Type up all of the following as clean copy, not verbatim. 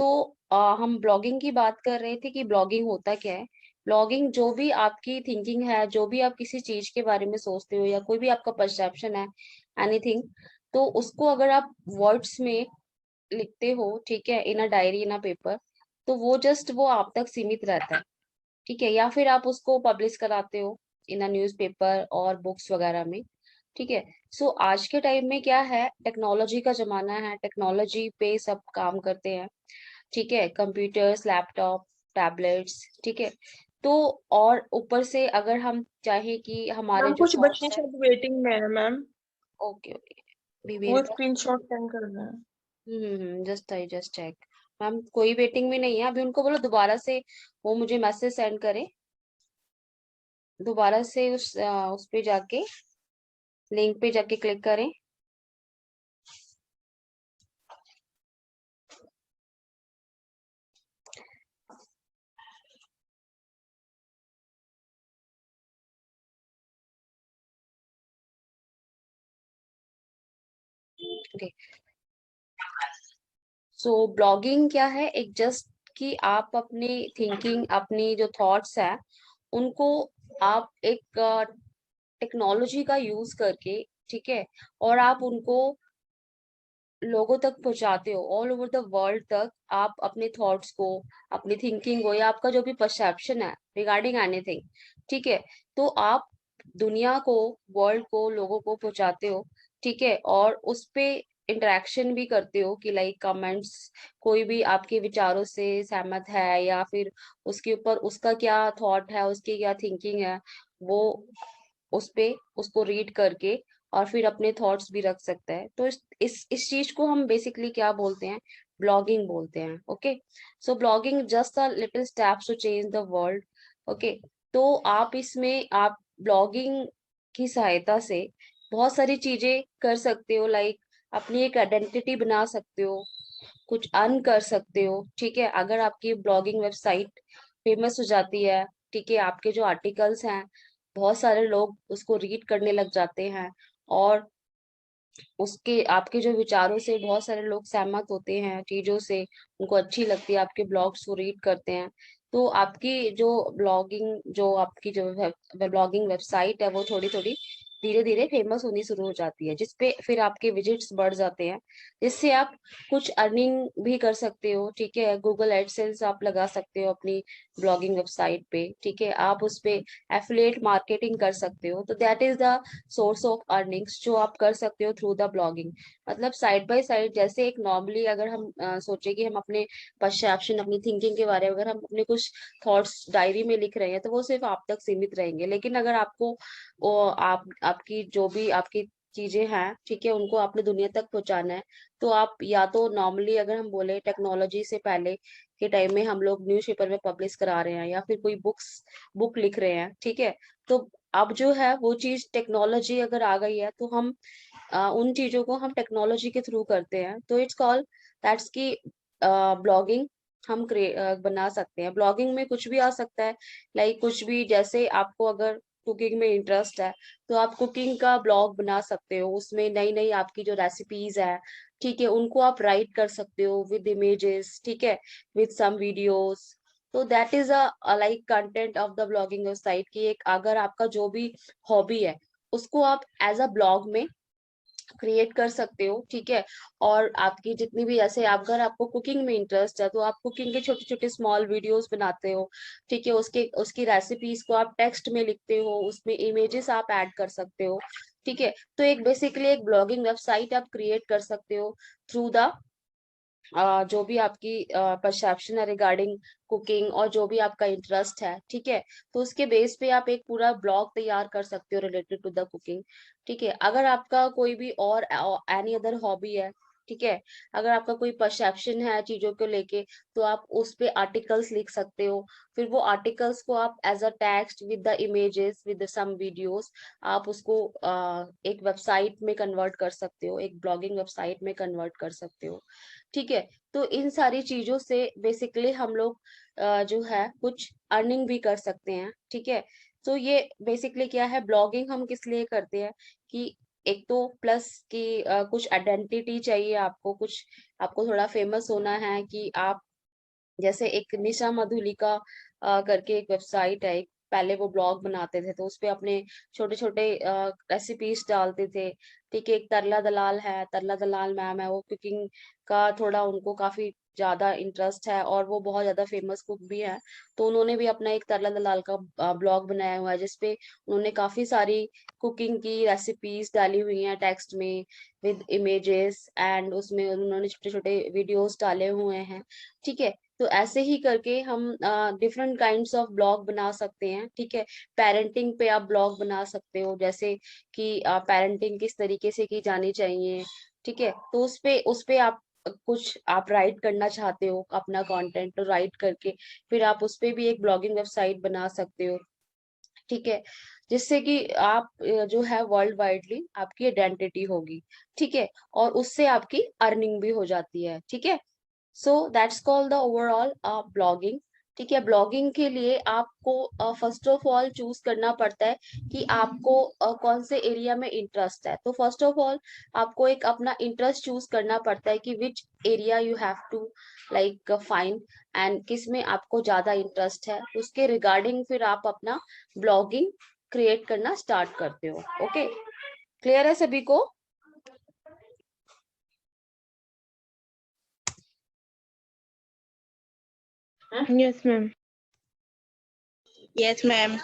तो हम ब्लॉगिंग की बात कर रहे थे कि ब्लॉगिंग होता क्या है। ब्लॉगिंग जो भी आपकी थिंकिंग है, जो भी आप किसी चीज के बारे में सोचते हो या कोई भी आपका परसेप्शन है, एनीथिंग, तो उसको अगर आप वर्ड्स में लिखते हो, ठीक है, इन a diary, in a paper, तो वो जस्ट वो आप तक सीमित रहता है, ठीक है, या फिर आप उसको पब्लिश कराते हो इन अ न्यूज़पेपर और बुक्स वगैरह में, ठीक है। सो आज के टाइम में क्या है, टेक्नोलॉजी का जमाना है, टेक्नोलॉजी पे सब काम करते हैं, ठीक है, कंप्यूटर्स, लैपटॉप, टैबलेट्स, ठीक है। तो और ऊपर से अगर हम चाहे कि हमारे मैम जो कुछ बच्चे थॉट्स है, शायद वेटिंग में है मैम। ओके ओके, बी वो वेट। स्क्रीनशॉट सेंड कर रहे हैं। Just check. मैम कोई वेटिंग में नहीं है अभी, उनको बोलो दोबारा से वो मुझे मैसेज सेंड करे, दोबारा से उस पे जाके, लिंक पे जाके क्लिक करें। ओके, सो ब्लॉगिंग क्या है, एक जस्ट कि आप अपनी थिंकिंग, अपनी जो थॉट्स है, उनको आप एक टेक्नोलॉजी का यूज करके, ठीक है, और आप उनको लोगों तक पहुंचाते हो, ऑल ओवर द वर्ल्ड तक आप अपने थॉट्स को, अपनी थिंकिंग को, या आपका जो भी परसेप्शन है रिगार्डिंग एनीथिंग, ठीक है, तो आप दुनिया को, वर्ल्ड को, लोगों को पहुंचाते हो, ठीक है, और उस पे इंटरेक्शन भी करते हो कि लाइक कमेंट्स, कोई भी आपके विचारों से सहमत है या फिर उसके ऊपर उसका क्या थॉट है, उसकी क्या थिंकिंग है, वो उस पे उसको रीड करके और फिर अपने थॉट्स भी रख सकता है। तो इस चीज को हम बेसिकली क्या बोलते हैं, ब्लॉगिंग बोलते हैं। Okay, so blogging just a little steps to change the world. Okay, तो आप इसमें आप ब्लॉगिंग की सहायता से बहुत सारी चीजें कर सकते हो, लाइक अपनी एक आइडेंटिटी बना सकते हो, कुछ अर्न कर सकते हो, ठीक है, अगर आपकी ब्लॉगिंग वेबसाइट फेमस हो जाती है, ठीक है, आपके जो आर्टिकल्स हैं बहुत सारे लोग उसको रीड करने लग जाते हैं, और उसके आपके जो विचारों से बहुत सारे लोग सहमत होते हैं, चीजों से उनको अच्छी लगती है, आपके ब्लॉग्स को रीड करते हैं, तो आपकी जो ब्लॉगिंग, जो आपकी जो ब्लॉगिंग वेबसाइट है, वो थोड़ी थोड़ी धीरे धीरे फेमस होनी शुरू हो जाती है, जिसपे फिर आपके विजिट्स बढ़ जाते हैं, जिससे आप कुछ अर्निंग भी कर सकते हो, ठीक है, गूगल एडसेंस आप लगा सकते हो अपनी ब्लॉगिंग वेबसाइट पे, ठीक है, आप उस पे एफिलिएट मार्केटिंग कर सकते हो, तो that is the source of earnings जो आप कर सकते हो थ्रू द ब्लॉगिंग। मतलब साइड बाय साइड, जैसे एक नॉर्मली अगर हम सोचे कि हम अपने परसेप्शन, अपनी थिंकिंग के बारे में अगर हम अपने कुछ थॉट्स डायरी में लिख रहे हैं, तो वो सिर्फ आप तक सीमित रहेंगे, लेकिन अगर आपको आप आपकी जो भी आपकी चीजें हैं, ठीक है, उनको आपने दुनिया तक पहुंचाना है, तो आप या तो नॉर्मली अगर हम बोले टेक्नोलॉजी से पहले के टाइम में हम लोग न्यूज़पेपर में पब्लिश करा रहे हैं या फिर कोई बुक लिख रहे हैं, ठीक है, तो अब जो है वो चीज टेक्नोलॉजी अगर आ गई है, तो हम उन चीजों को हम टेक्नोलॉजी के थ्रू करते हैं, तो इट्स कॉल दैट्स की ब्लॉगिंग हम बना सकते हैं। ब्लॉगिंग में कुछ भी आ सकता है, लाइक कुछ भी, जैसे आपको अगर कुकिंग में इंटरेस्ट है, तो आप कुकिंग का ब्लॉग बना सकते हो, उसमें नई नई आपकी जो रेसिपीज है, ठीक है, उनको आप राइट कर सकते हो विद इमेजेस, ठीक है, विद सम वीडियोस। तो that is a like content of the blogging website की, एक अगर आपका जो भी हॉबी है, उसको आप एज अ ब्लॉग में क्रिएट कर सकते हो, ठीक है, और आपकी जितनी भी, जैसे अगर आपको कुकिंग में इंटरेस्ट है, तो आप कुकिंग के छोटे छोटे स्मॉल वीडियोस बनाते हो, ठीक है, उसके उसकी रेसिपीज को आप टेक्स्ट में लिखते हो, उसमें इमेजेस आप ऐड कर सकते हो, ठीक है, तो एक बेसिकली एक ब्लॉगिंग वेबसाइट आप क्रिएट कर सकते हो थ्रू द जो भी आपकी परसेप्शन है रिगार्डिंग कुकिंग, और जो भी आपका इंटरेस्ट है, ठीक है, तो उसके बेस पे आप एक पूरा ब्लॉग तैयार कर सकते हो रिलेटेड टू द कुकिंग, ठीक है। अगर आपका कोई भी और एनी अदर हॉबी है, ठीक है, अगर आपका कोई परसेप्शन है चीजों को लेके, तो आप उस पे आर्टिकल्स लिख सकते हो, फिर वो आर्टिकल्स को आप as a text with the images with some videos, आप उसको एक वेबसाइट में कन्वर्ट कर सकते हो, एक ब्लॉगिंग वेबसाइट में कन्वर्ट कर सकते हो, ठीक है। तो इन सारी चीजों से बेसिकली हम लोग जो है कुछ अर्निंग भी कर सकते हैं, ठीक है। तो ये बेसिकली क्या है, ब्लॉगिंग हम किस लिए करते हैं कि एक तो प्लस कि कुछ आइडेंटिटी चाहिए आपको, कुछ आपको थोड़ा फेमस होना है कि आप जैसे एक निशा मधुलिका करके एक वेबसाइट है, पहले वो ब्लॉग बनाते थे तो उसपे अपने छोटे छोटे रेसिपीज डालते थे। ठीक है, एक तरला दलाल है, तरला दलाल मैम है, वो कुकिंग का थोड़ा उनको काफी ज्यादा इंटरेस्ट है और वो बहुत ज्यादा फेमस कुक भी है। तो उन्होंने भी अपना एक तरला दलाल का ब्लॉग बनाया हुआ है, जिसपे उन्होंने काफी सारी कुकिंग की रेसिपीज डाली हुई हैं टेक्स्ट में, विद इमेजेस, एंड उसमें उन्होंने छोटे छोटे वीडियोस डाले हुए हैं। ठीक है, तो ऐसे ही करके हम डिफरेंट काइंड्स ऑफ ब्लॉग बना सकते हैं। ठीक है, पेरेंटिंग पे आप ब्लॉग बना सकते हो, जैसे कि पेरेंटिंग किस तरीके से की जानी चाहिए। ठीक है, तो उस पे आप कुछ आप राइट करना चाहते हो अपना कंटेंट, तो राइट करके फिर आप उस पे भी एक ब्लॉगिंग वेबसाइट बना सकते हो। ठीक है, जिससे कि आप जो है वर्ल्ड वाइडली आपकी आइडेंटिटी होगी। ठीक है, और उससे आपकी अर्निंग भी हो जाती है। ठीक है, so that's called the overall blogging. ठीक है, ब्लॉगिंग के लिए आपको फर्स्ट ऑफ ऑल चूज करना पड़ता है कि आपको कौन से एरिया में इंटरेस्ट है। तो फर्स्ट ऑफ ऑल आपको एक अपना इंटरेस्ट चूज करना पड़ता है कि which area you have to like find, and किस में आपको ज्यादा इंटरेस्ट है, उसके रिगार्डिंग फिर आप अपना ब्लॉगिंग क्रिएट करना स्टार्ट करते हो। ओके, क्लियर है सभी को? Yes, ma'am. Yes, ma'am.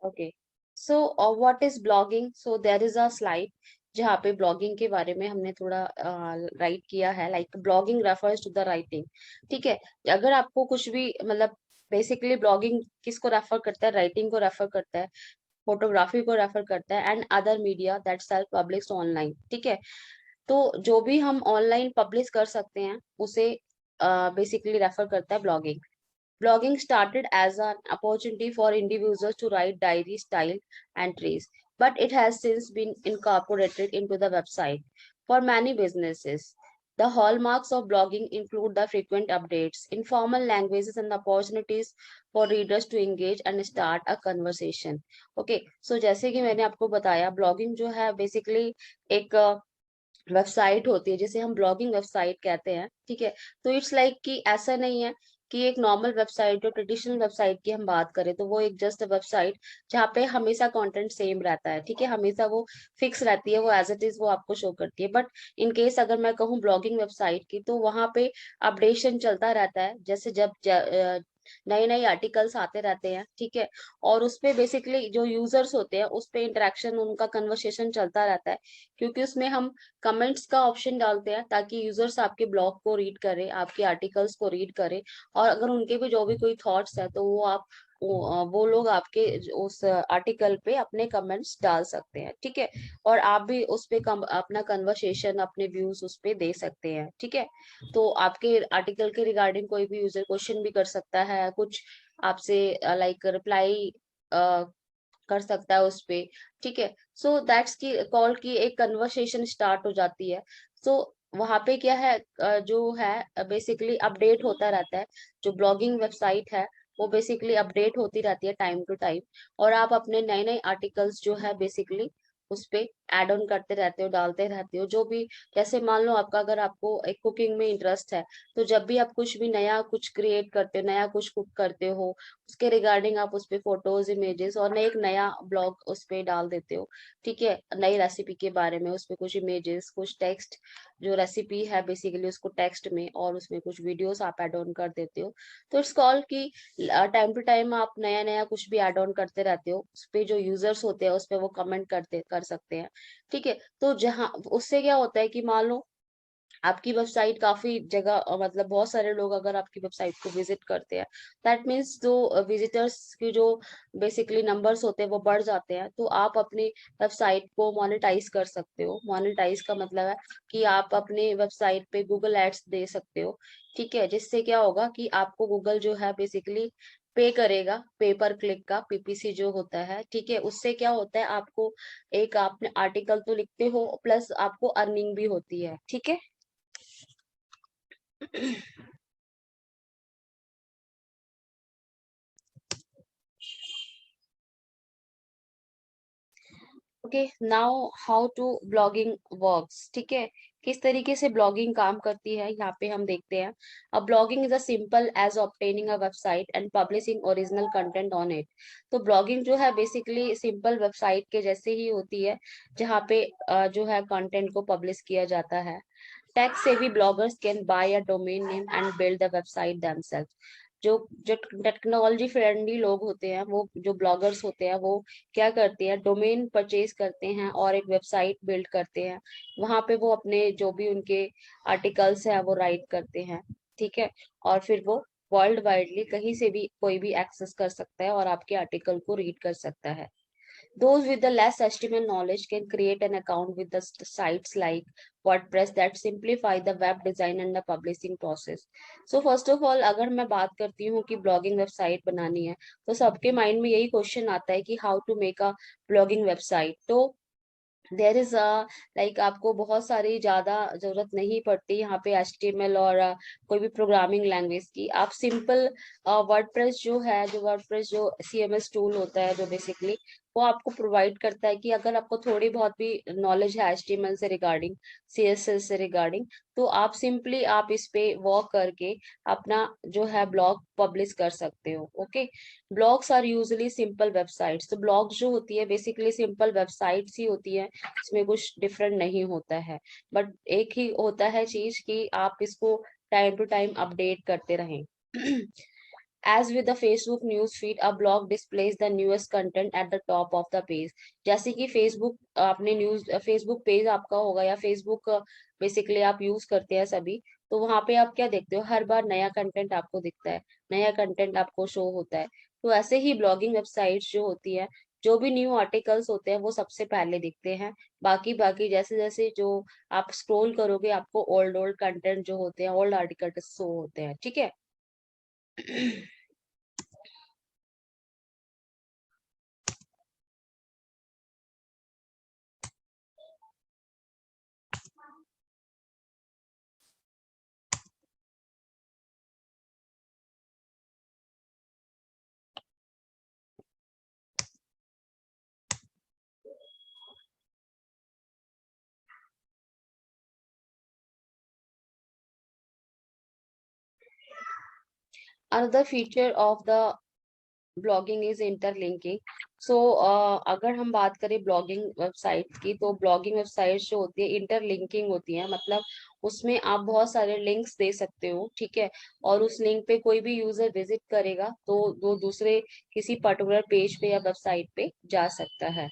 Okay, so what is blogging? So there is a slide जहाँ पे ब्लॉगिंग के बारे में हमने थोड़ा राइट किया है, like blogging refers to the writing. ठीक है, अगर आपको कुछ भी मतलब बेसिकली ब्लॉगिंग किसको रेफर करता है? राइटिंग को रेफर करता है, फोटोग्राफी को रेफर करता है, and other media that self published online. ठीक है, तो जो भी हम ऑनलाइन पब्लिश कर सकते हैं उसे बेसिकली रेफर करता है blogging. Blogging started as an opportunity for individuals to write diary style entries, but it has since been incorporated into the website for many businesses. The hallmarks of blogging include the frequent updates, informal languages, and the opportunities for readers to engage and start a conversation. Okay, so जैसे कि मैंने आपको बताया, blogging जो है basically एक website होती है जिसे हम ब्लॉगिंग वेबसाइट कहते हैं। ठीक है, तो इट्स लाइक कि ऐसा नहीं है कि एक नॉर्मल वेबसाइट, जो ट्रेडिशनल वेबसाइट की हम बात करें तो वो एक जस्ट वेबसाइट जहाँ पे हमेशा कंटेंट सेम रहता है। ठीक है, हमेशा वो फिक्स रहती है, वो एज इट इज वो आपको शो करती है। बट इन केस अगर मैं कहूँ ब्लॉगिंग वेबसाइट की, तो वहाँ पे अपडेशन चलता रहता है, जैसे जब नए नए आर्टिकल्स आते रहते हैं। ठीक है, और उसपे बेसिकली जो यूजर्स होते हैं उस पे इंटरेक्शन, उनका कन्वर्सेशन चलता रहता है, क्योंकि उसमें हम कमेंट्स का ऑप्शन डालते हैं ताकि यूजर्स आपके ब्लॉग को रीड करें, आपके आर्टिकल्स को रीड करें, और अगर उनके भी जो भी कोई थॉट्स है तो वो लोग आपके उस आर्टिकल पे अपने कमेंट्स डाल सकते हैं। ठीक है, और आप भी उस पे अपना कन्वर्सेशन, अपने व्यूज उस पे दे सकते हैं। ठीक है, तो आपके आर्टिकल के रिगार्डिंग कोई भी यूजर क्वेश्चन भी कर सकता है, कुछ आपसे लाइक रिप्लाई कर सकता है उस पे। ठीक है, सो दैट्स की कॉल की एक कन्वर्सेशन स्टार्ट हो जाती है। सो वहां पे क्या है, जो है बेसिकली अपडेट होता रहता है। जो ब्लॉगिंग वेबसाइट है वो बेसिकली अपडेट होती रहती है टाइम टू टाइम, और आप अपने नए नए आर्टिकल्स जो है बेसिकली उस पे ऐड ऑन करते रहते हो, डालते रहते हो। जो भी, जैसे मान लो आपका, अगर आपको एक कुकिंग में इंटरेस्ट है, तो जब भी आप कुछ भी नया कुछ क्रिएट करते हो, नया कुछ कुक करते हो, उसके रिगार्डिंग आप उस पे फोटोज, इमेजेस और एक नया ब्लॉग उस पे डाल देते हो। ठीक है, नई रेसिपी के बारे में उस पे कुछ इमेजेस, कुछ टेक्स्ट, जो रेसिपी है बेसिकली उसको टेक्स्ट में, और उसमें कुछ वीडियोस आप ऐड ऑन कर देते हो। तो इट्स कॉल कि टाइम टू टाइम आप नया नया कुछ भी ऐड ऑन करते रहते हो, उस पे जो यूजर्स होते हैं उस पे वो कमेंट कर सकते हैं। ठीक है, तो जहाँ उससे क्या होता है कि मान लो आपकी वेबसाइट काफी जगह मतलब बहुत सारे लोग अगर आपकी वेबसाइट को विजिट करते हैं, दैट मीन्स जो विजिटर्स की जो बेसिकली नंबर्स होते हैं वो बढ़ जाते हैं, तो आप अपनी वेबसाइट को मोनेटाइज कर सकते हो। मोनेटाइज का मतलब है कि आप अपने वेबसाइट पे गूगल एड्स दे सकते हो। ठीक है, जिससे क्या होगा कि आपको गूगल जो है बेसिकली पे करेगा, पे पर क्लिक का, पीपीसी जो होता है। ठीक है, उससे क्या होता है, आपको एक आपने आर्टिकल तो लिखते हो, प्लस आपको अर्निंग भी होती है। ठीक है, okay, now how to blogging works. ठीक है, किस तरीके से ब्लॉगिंग काम करती है यहाँ पे हम देखते हैं। अब blogging is a simple as obtaining a website and publishing original content on it. तो ब्लॉगिंग जो है बेसिकली सिंपल वेबसाइट के जैसे ही होती है, जहाँ पे जो है कंटेंट को पब्लिश किया जाता है। Tech savvy bloggers can buy a domain name and build the website themselves. जो जो टेक्नोलॉजी फ्रेंडली लोग होते हैं, वो जो ब्लॉगर्स होते हैं, वो क्या करते हैं, डोमेन परचेज करते हैं और एक वेबसाइट बिल्ड करते हैं। वहां पे वो अपने जो भी उनके आर्टिकल्स है वो राइट करते हैं, ठीक है। और फिर वो वर्ल्ड वाइडली कहीं से भी कोई भी एक्सेस कर सकता है और आपके आर्टिकल को रीड कर सकता है। Those with the less HTML knowledge can create an account with the sites like WordPress that simplify the web design and the publishing process. So first of all, अगर मैं बात करती हूँ कि ब्लॉगिंग वेबसाइट बनानी है, तो सबके माइंड में यही क्वेश्चन आता है कि how to make a blogging website. तो देर इज लाइक आपको बहुत सारी ज्यादा जरूरत नहीं पड़ती यहाँ पे HTML और कोई भी प्रोग्रामिंग लैंग्वेज की। आप सिंपल वर्डप्रेस जो है, जो वर्डप्रेस जो CMS टूल होता है, जो बेसिकली वो आपको प्रोवाइड करता है कि अगर आपको थोड़ी बहुत भी नॉलेज है HTML से रिगार्डिंग, CSS से रिगार्डिंग, तो आप सिंपली आप इस पे वर्क करके अपना जो है ब्लॉग पब्लिश कर सकते हो। Okay, blogs are usually simple websites. तो ब्लॉग्स जो होती है बेसिकली सिंपल वेबसाइट्स ही होती है, इसमें कुछ डिफरेंट नहीं होता है। बट एक ही होता है चीज कि आप इसको टाइम टू टाइम अपडेट करते रहें। As with the Facebook news feed, a blog displays the newest content at the top of the page. जैसे कि Facebook आपने न्यूज फेसबुक पेज आपका होगा या फेसबुक बेसिकली आप यूज करते हैं सभी, तो वहां पे आप क्या देखते हो, हर बार नया कंटेंट आपको दिखता है, नया कंटेंट आपको शो होता है। तो ऐसे ही ब्लॉगिंग वेबसाइट्स जो होती है, जो भी न्यू आर्टिकल्स होते हैं वो सबसे पहले दिखते हैं। बाकी बाकी जैसे जैसे जो आप स्क्रॉल करोगे, आपको ओल्ड ओल्ड कंटेंट जो होते हैं, ओल्ड आर्टिकल शो होते हैं, ठीक है। Another feature of the blogging is interlinking. So अगर हम बात करें ब्लॉगिंग वेबसाइट की, तो ब्लॉगिंग वेबसाइट जो होती है इंटरलिंकिंग होती है, मतलब उसमें आप बहुत सारे लिंक्स दे सकते हो, ठीक है। और उस लिंक पे कोई भी यूजर विजिट करेगा तो वो दूसरे किसी पर्टिकुलर पेज पे या वेबसाइट पे जा सकता है।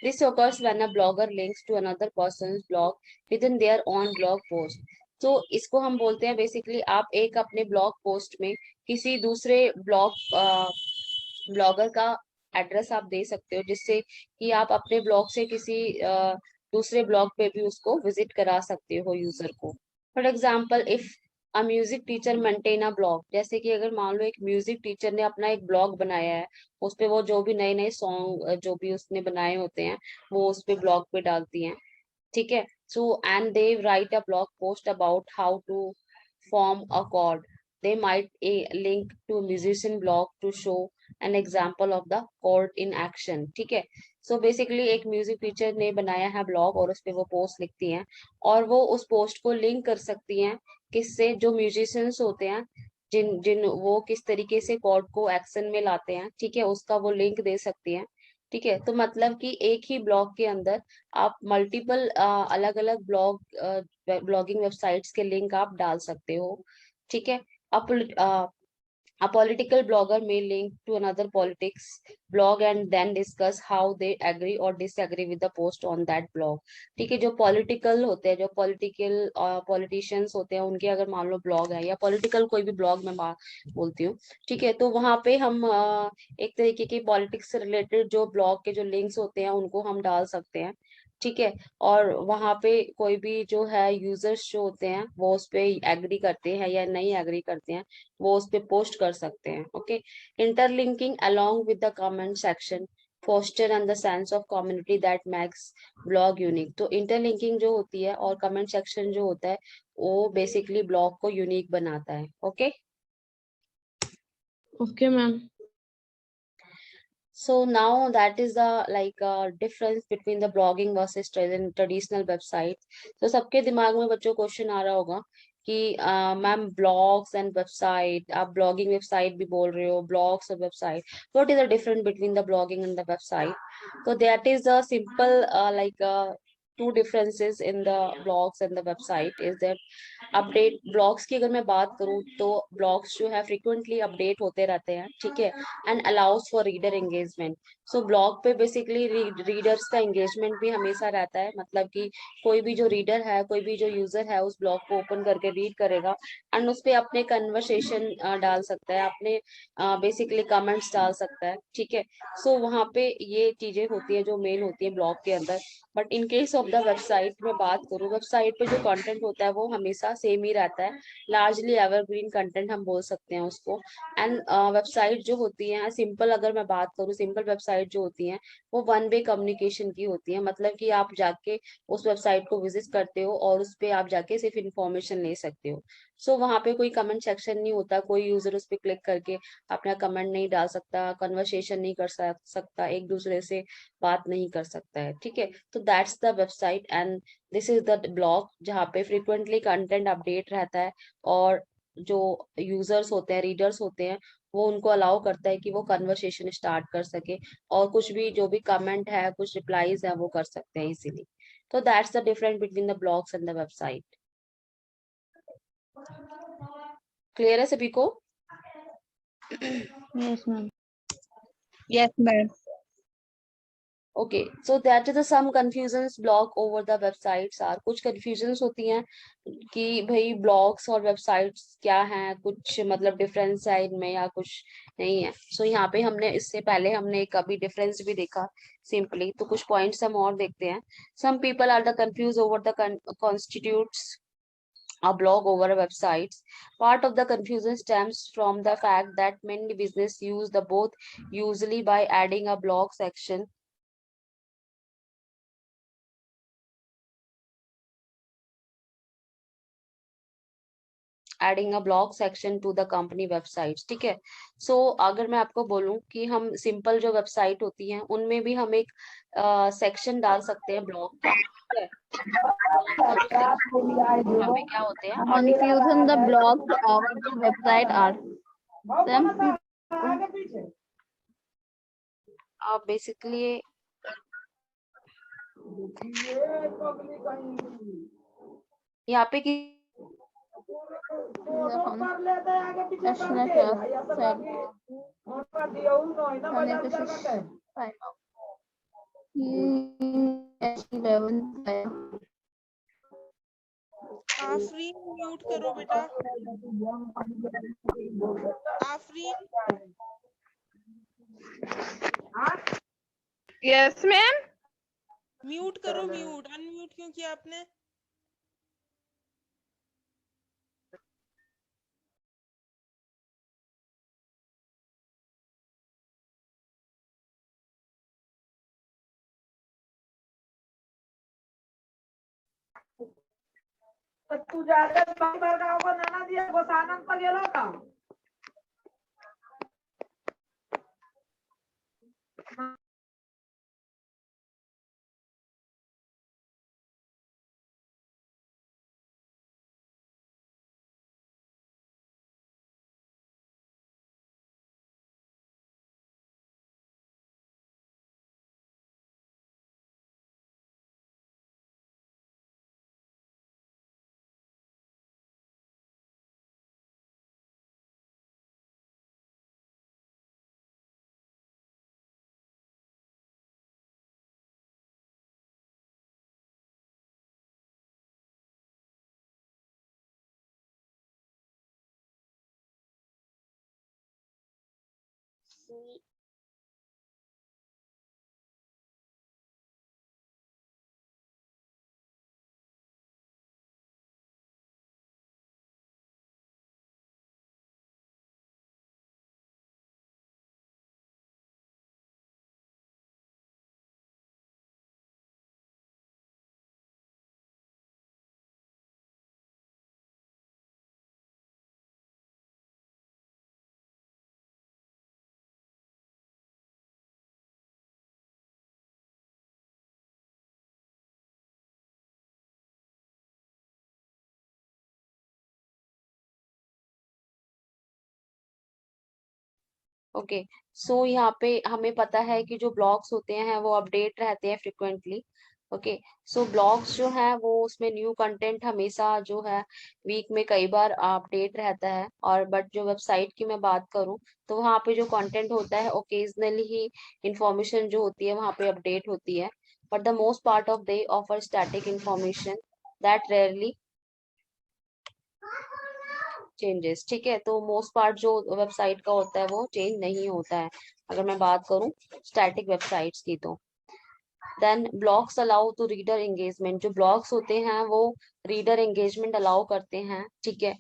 This occurs when a blogger links to another person's blog within their own blog post. तो इसको हम बोलते हैं बेसिकली, आप एक अपने ब्लॉग पोस्ट में किसी दूसरे ब्लॉगर का एड्रेस आप दे सकते हो, जिससे कि आप अपने ब्लॉग से किसी दूसरे ब्लॉग पे भी उसको विजिट करा सकते हो यूजर को। For example, if a music teacher maintain a blog, जैसे कि अगर मान लो एक म्यूजिक टीचर ने अपना एक ब्लॉग बनाया है, उस पे वो जो भी नए नए सॉन्ग जो भी उसने बनाए होते हैं वो उस पे ब्लॉग पे डालती हैं, ठीक है। So and they write a blog post about how to form a chord. They might a link to musician blog to show an example of the chord in action, ठीक है। सो बेसिकली एक music teacher ने बनाया है blog और उस पे वो पोस्ट लिखती हैं, और वो उस पोस्ट को लिंक कर सकती हैं किससे, जो म्यूजिशियंस होते हैं, जिन जिन वो किस तरीके से कॉर्ड को एक्शन में लाते हैं, ठीक है, उसका वो लिंक दे सकती हैं, ठीक है। तो मतलब कि एक ही ब्लॉग के अंदर आप मल्टीपल अलग अलग ब्लॉगिंग वेबसाइट्स के लिंक आप डाल सकते हो, ठीक है। अब a political blogger may link to another politics blog and then discuss how they agree or disagree with the post on that blog, ठीक है। जो पॉलिटिकल होते हैं, जो पॉलिटिशियंस होते हैं, उनके अगर मान लो ब्लॉग है या पॉलिटिकल कोई भी ब्लॉग मैं बोलती हूँ, ठीक है, तो वहां पे हम एक तरीके की पॉलिटिक्स से रिलेटेड जो ब्लॉग के जो लिंक्स होते हैं उनको हम डाल सकते हैं, ठीक है। और वहां पे कोई भी जो है यूजर्स जो होते हैं वो उस पे एग्री करते हैं या नहीं एग्री करते हैं, वो उस पे पोस्ट कर सकते हैं। Okay, interlinking along with the comment section foster and the sense of community that makes blog unique. तो इंटरलिंकिंग जो होती है और कमेंट सेक्शन जो होता है, वो बेसिकली ब्लॉग को यूनिक बनाता है। Okay, Okay, ma'am. So now that is the like difference between the blogging versus traditional websites. तो सबके दिमाग में बच्चों क्वेश्चन आ रहा होगा कि मैम ब्लॉग्स एंड वेबसाइट, आप ब्लॉगिंग वेबसाइट भी बोल रहे हो, ब्लॉग्स और website, what is the difference between the blogging and the website? So that is a simple two differences in the blogs and the website is that update blogs की अगर मैं बात करूं तो ब्लॉग्स जो है फ्रिक्वेंटली अपडेट होते रहते हैं, ठीक है, and allows for reader engagement. So blog पे बेसिकली रीडर्स का एंगेजमेंट भी हमेशा रहता है, मतलब कि कोई भी जो रीडर है, कोई भी जो यूजर है उस ब्लॉग को ओपन करके रीड करेगा एंड उस पे अपने कन्वर्सेशन डाल सकता है, अपने बेसिकली कमेंट्स डाल सकता है, ठीक है। सो वहां पे ये चीजें होती है जो मेन होती है ब्लॉग के अंदर। But in case of the website में बात करूँ, वेबसाइट पे जो कंटेंट होता है वो हमेशा सेम ही रहता है, लार्जली एवरग्रीन कंटेंट हम बोल सकते हैं उसको। एंड वेबसाइट जो होती है सिंपल, अगर मैं बात करूँ, सिंपल वेबसाइट जो होती है वो वन वे कम्युनिकेशन की होती है, मतलब कि आप जाके उस वेबसाइट को विजिट करते हो और उस पे आप जाके सिर्फ इंफॉर्मेशन ले सकते हो। सो वहां पे कोई कमेंट सेक्शन नहीं होता, कोई यूजर उस पे क्लिक करके अपना कमेंट नहीं डाल सकता, कन्वर्सेशन नहीं कर सकता, एक दूसरे से बात नहीं कर सकता है, ठीक है। तो that's the website and this is the blog, जहाँ पे फ्रिक्वेंटली कंटेंट अपडेट रहता है और जो यूजर्स होते हैं, रीडर्स होते हैं, वो उनको अलाउ करता है कि वो कन्वर्सेशन स्टार्ट कर सके और कुछ भी जो भी कमेंट है, कुछ रिप्लाईज है वो कर सकते हैं इजीली। तो that's the difference between the blogs and the website. Clear है सभी को? Yes, ma'am. Yes, ma'am. Okay, so that is some confusions blog over the websites are, कुछ कंफ्यूजन्स होती हैं कि भाई ब्लॉग्स और वेबसाइट्स क्या हैं, कुछ मतलब डिफरेंस है इनमें या कुछ नहीं है। सो यहाँ पे हमने इससे पहले हमने एक अभी डिफरेंस भी देखा सिंपली, तो कुछ पॉइंट्स हम और देखते हैं। Some people are the confuse over the constitutes a blog over a website. Part of the confusion stems from the fact that many business use the both, usually by adding a blog section adding a blog section two the company website, ठीक है। सो अगर मैं आपको बोलूं कि हम simple जो website होती हैं उनमें भी हम एक सेक्शन डाल सकते हैं ब्लॉग का, ठीक है। और जो सेक्शन वहाँ पे क्या होते हैं Confusion the blogs over the website are some basically यहाँ पे कि आफरीन म्यूट करो बेटा, आफरीन। Yes, ma'am. म्यूट करो, म्यूट, अनम्यूट क्यों किया आपने? तू जायला बार गाव को नाना दिया गोसानंद पर गेलो का ओके, सो यहाँ पे हमें पता है कि जो ब्लॉग्स होते हैं वो अपडेट रहते हैं फ्रिक्वेंटली। ओके, सो ब्लॉग्स जो है वो उसमें न्यू कंटेंट हमेशा जो है वीक में कई बार अपडेट रहता है। और बट जो वेबसाइट की मैं बात करूँ तो वहाँ पे जो कंटेंट होता है ओकेजनली ही इंफॉर्मेशन जो होती है वहाँ पे अपडेट होती है, but the most part of they offer static information that rarely changes. ठीक है, तो मोस्ट पार्ट जो वेबसाइट का होता है वो चेंज नहीं होता है अगर मैं बात करूं स्टैटिक वेबसाइट्स की। तो then blogs allow to reader engagement, जो ब्लॉग्स होते हैं वो रीडर एंगेजमेंट अलाउ करते हैं। ठीक है,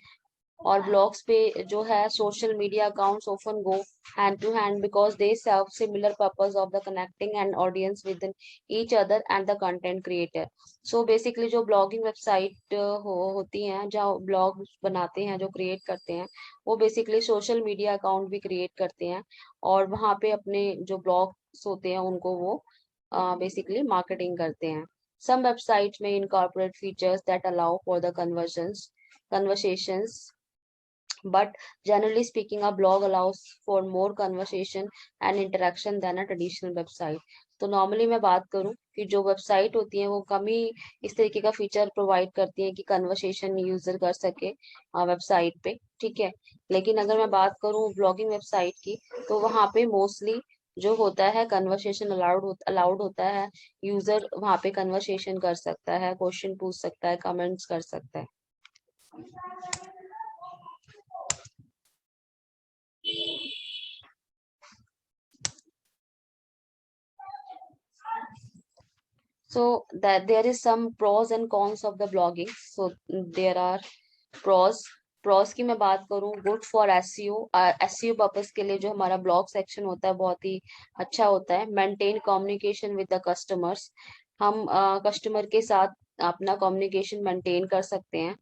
और ब्लॉग्स पे जो है social media accounts often go hand to hand because they serve similar purpose of the connecting and audience with each other and the content creator. So basically जो blogging website होती हैं जहाँ ब्लॉग बनाते हैं जो क्रिएट करते हैं वो बेसिकली सोशल मीडिया अकाउंट भी क्रिएट करते हैं और वहाँ पे अपने जो ब्लॉग्स होते हैं उनको वो बेसिकली मार्केटिंग करते हैं। Some websites may incorporate features that allow for the conversations, but generally speaking, a blog allows for more conversation and interaction than a traditional website. तो नॉर्मली मैं बात करूं कि जो वेबसाइट होती है वो कम ही इस तरीके का फीचर प्रोवाइड करती है कि कन्वर्सेशन यूजर कर सके वेबसाइट पे। ठीक है, लेकिन अगर मैं बात करूं ब्लॉगिंग वेबसाइट की तो वहाँ पे मोस्टली जो होता है कन्वर्सेशन अलाउड होता है। यूजर वहाँ पे कन्वर्सेशन कर सकता है, क्वेश्चन पूछ सकता है, कमेंट्स कर सकता है। So that there is some pros and cons of the blogging. So there are pros। Pros की मैं बात करूं, good for SEO. SEO purpose के लिए जो हमारा ब्लॉग सेक्शन होता है बहुत ही अच्छा होता है। Maintain communication with the customers, हम कस्टमर के साथ अपना कम्युनिकेशन मेंटेन कर सकते हैं।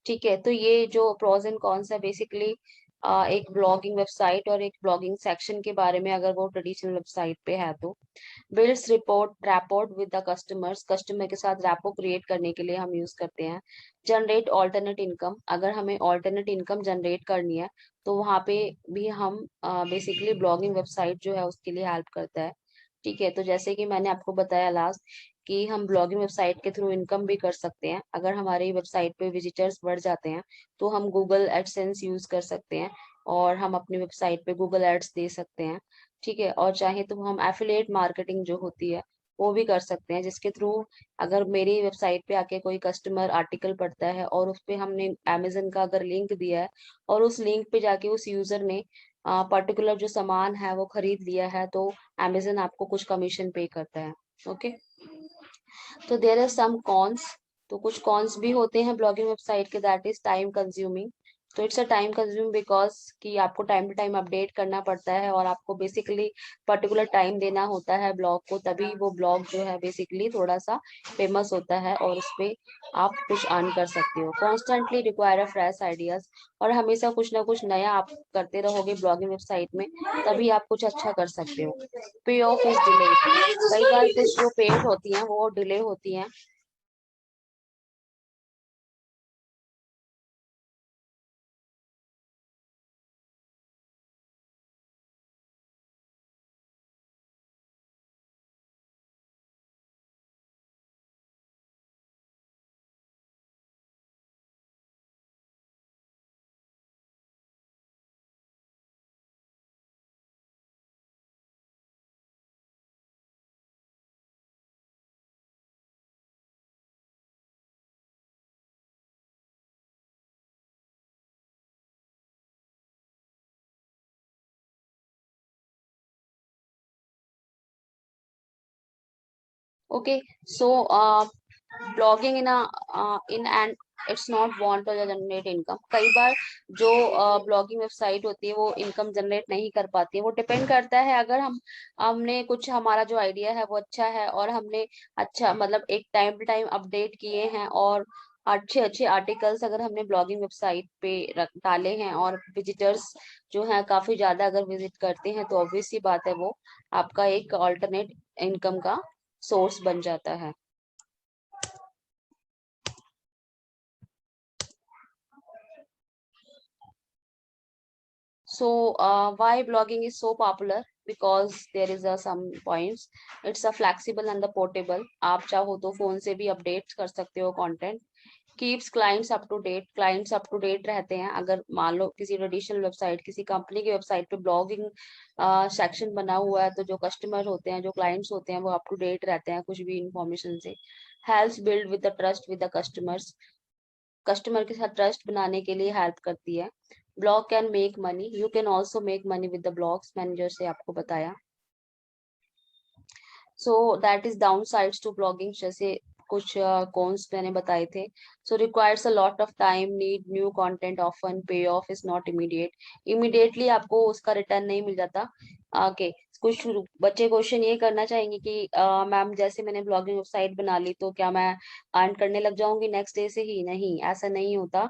ठीक है, तो ये जो प्रोज एंड कॉन्स है बेसिकली एक ब्लॉगिंग वेबसाइट और एक ब्लॉगिंग सेक्शन के बारे में अगर वो ट्रेडिशनल वेबसाइट पे है तो। Builds report rapport with the customers, customer के साथ रैपो क्रिएट करने के लिए हम यूज करते हैं। जनरेट ऑल्टरनेट इनकम, अगर हमें ऑल्टरनेट इनकम जनरेट करनी है तो वहाँ पे भी हम बेसिकली ब्लॉगिंग वेबसाइट जो है उसके लिए हेल्प करता है। ठीक है, तो जैसे कि मैंने आपको बताया लास्ट कि हम ब्लॉगिंग वेबसाइट के थ्रू इनकम भी कर सकते हैं। अगर हमारी वेबसाइट पे विजिटर्स बढ़ जाते हैं तो हम गूगल एडसेंस यूज कर सकते हैं और हम अपनी वेबसाइट पे गूगल एड्स दे सकते हैं। ठीक है, और चाहे तो हम एफिलिएट मार्केटिंग जो होती है वो भी कर सकते हैं, जिसके थ्रू अगर मेरी वेबसाइट पे आके कोई कस्टमर आर्टिकल पढ़ता है और उस पे हमने अमेजन का अगर लिंक दिया है और उस लिंक पे जाके उस यूजर ने पर्टिकुलर जो सामान है वो खरीद लिया है तो अमेजन आपको कुछ कमीशन पे करता है। ओके, तो देयर आर सम कॉन्स। तो कुछ कॉन्स भी होते हैं ब्लॉगिंग वेबसाइट के, दैट इज टाइम कंज्यूमिंग। तो it's a time consume because कि आपको टाइम टू टाइम अपडेट करना पड़ता है और आपको बेसिकली पर्टिकुलर टाइम देना होता है ब्लॉग को, तभी वो ब्लॉग जो है बेसिकली थोड़ा सा फेमस होता है और उस पे आप कुछ अर्न कर सकते हो। Constantly require a fresh ideas, और हमेशा कुछ ना कुछ नया आप करते रहोगे ब्लॉगिंग वेबसाइट में तभी आप कुछ अच्छा कर सकते हो। पे ऑफ इज डिले, कई बार कुछ जो पेड होती हैं वो डिले होती हैं। Okay, so blogging in and it's not want to generate income. कई बार जो ब्लॉगिंग वेबसाइट होती है वो इनकम जनरेट नहीं कर पाती है। वो डिपेंड करता है, अगर हमने कुछ हमारा जो आइडिया है वो अच्छा है और हमने अच्छा मतलब एक टाइम टू टाइम अपडेट किए हैं और अच्छे अच्छे आर्टिकल्स अगर हमने ब्लॉगिंग वेबसाइट पे डाले हैं और विजिटर्स जो है काफी ज्यादा अगर विजिट करते हैं तो ऑब्वियस सी बात है वो आपका एक ऑल्टरनेट इनकम का सोर्स बन जाता है। So why blogging is so popular? Because there is some points. It's a flexible and the portable. आप चाहो तो फोन से भी अपडेट कर सकते हो content. Keeps clients up to date. Clients up to date रहते हैं. अगर मान लो किसी ट्रेडिशनल वेबसाइट, किसी कंपनी की वेबसाइट पे ब्लॉगिंग सेक्शन बना हुआ है, तो जो कस्टमर होते हैं, जो क्लाइंट्स होते हैं, वो अप टू डेट रहते हैं कुछ भी इंफॉर्मेशन से. Helps build with the trust with the customers. Customer के साथ ट्रस्ट बनाने के लिए हेल्प करती है. Blog can make money. You can also make money with the blogs. मैंने जैसे आपको बताया. So that is downsides to blogging. जैसे कुछ कॉन्स मैंने बताए थे. So requires a lot of time, need new content, often pay off is not immediate. Immediately आपको उसका रिटर्न नहीं मिल जाता. ओके, कुछ बच्चे क्वेश्चन ये करना चाहेंगे कि मैम जैसे मैंने ब्लॉगिंग वेबसाइट बना ली तो क्या मैं अर्न करने लग जाऊंगी नेक्स्ट डे से ही? नहीं, ऐसा नहीं होता.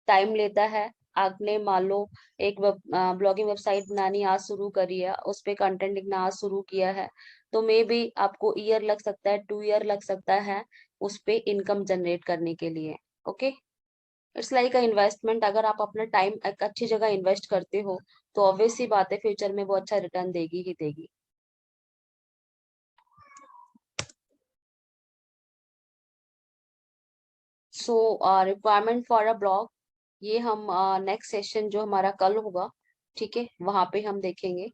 टाइम लेता है. आपने मान लो एक ब्लॉगिंग वेबसाइट बनानी आज शुरू करी है, उस पे कंटेंट लिखना आज शुरू किया है, तो मे बी आपको ईयर लग सकता है, 2 ईयर लग सकता है उस पे इनकम जनरेट करने के लिए. Okay, it's like a investment. अगर आप अपना टाइम एक अच्छी जगह इन्वेस्ट करते हो तो ऑब्वियस सी बात है फ्यूचर में वो अच्छा रिटर्न देगी ही देगी. सो रिक्वायरमेंट फॉर अ ब्लॉग, ये हम नेक्स्ट सेशन जो हमारा कल होगा, ठीक है, वहां पे हम देखेंगे.